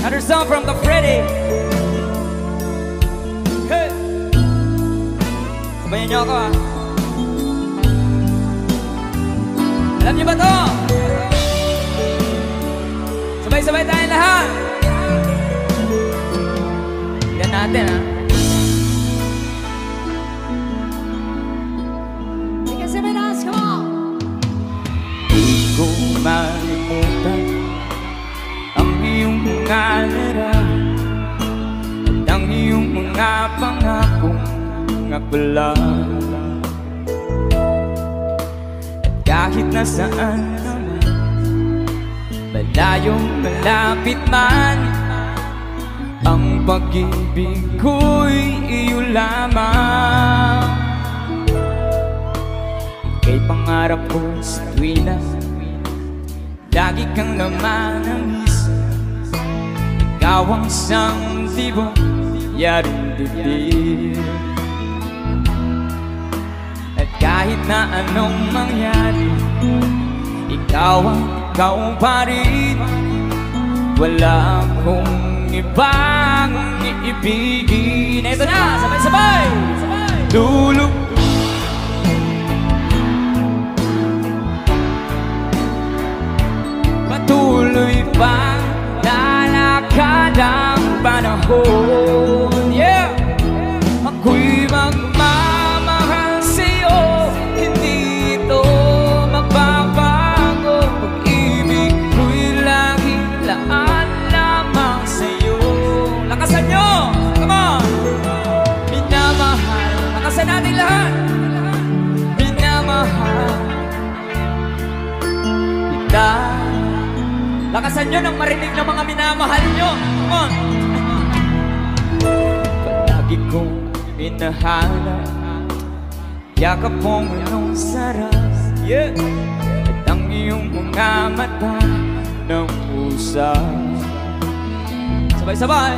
Another song from the Freddy. Hey! Sabayan niyo ako ah. Alam niyo ba to? Sabay-sabay tayong lahat. Yan natin ah. Di ko malimutan ang iyong mga larawan at ang iyong mga pangakong aklan. At kahit nasaan naman, malayong malapit man, ang pag-ibig ko'y iyo lamang. Ika'y pangarap ko sa tuwina, lagi kang laman ng isip. Ikaw ang isang tibong yaring dibdib. At kahit na anong mangyari, ikaw pa rin. Wala akong ibang iibigin. Ito na, sabay-sabay! Lulog patuloy pang lalakad ang panahon. Yeah! Ako'y magmamahal sa'yo, hindi ito magbabago. Pag-ibig ko'y laging laan lamang sa'yo. Lakasan nyo! Come on! Minamahal, lakasan natin lahat. Minamahal kita. Lakasan nyo nang marinig ng mga minamahal nyo. Come on! Palagi kong inahanap yakap mong anong sarap. Yeah! At ang iyong mga mata ng pusa. Sabay-sabay!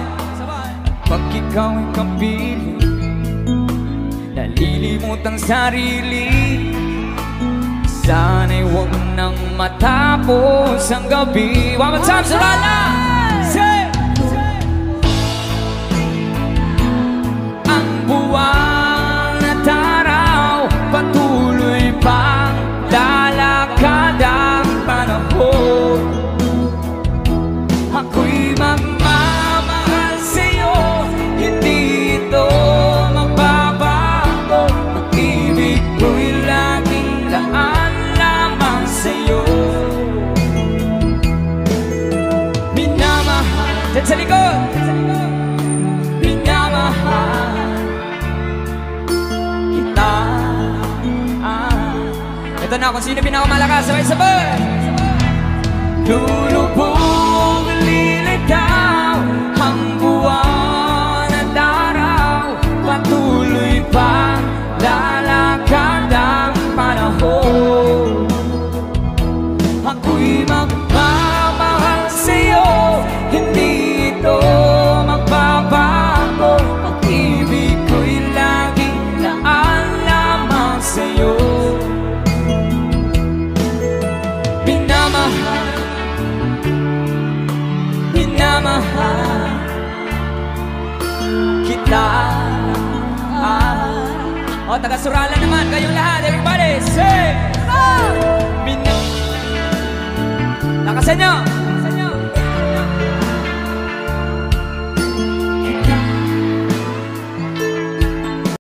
At pag ikaw ay kapiling, nalilimot ang sarili. Sana'y huwag nang matapos ang gabi. One more time, Surala! Say! Ang buwan at araw, patuloy pang lalakad ang panahon. Ako'y magmamahal sa'yo, hindi ito magbabago. Pag-ibig ko'y laging laan sa'yo. Minamahal dyan sa likod. Minamahal kita. Ito na kung sino pinakamalakas. Sabay-sabay. Lulubog lilitaw ang buwan at araw, patuloy pang lalakad ang panahon. Ako'y magmamahal sa'yo, hindi ito magbabago. Pag-ibig ko'y laging laan lamang sa'yo. Minamahal, minamahal kita. O, taga-Surala naman, kayong lahat, everybody, say! Lakasan nyo!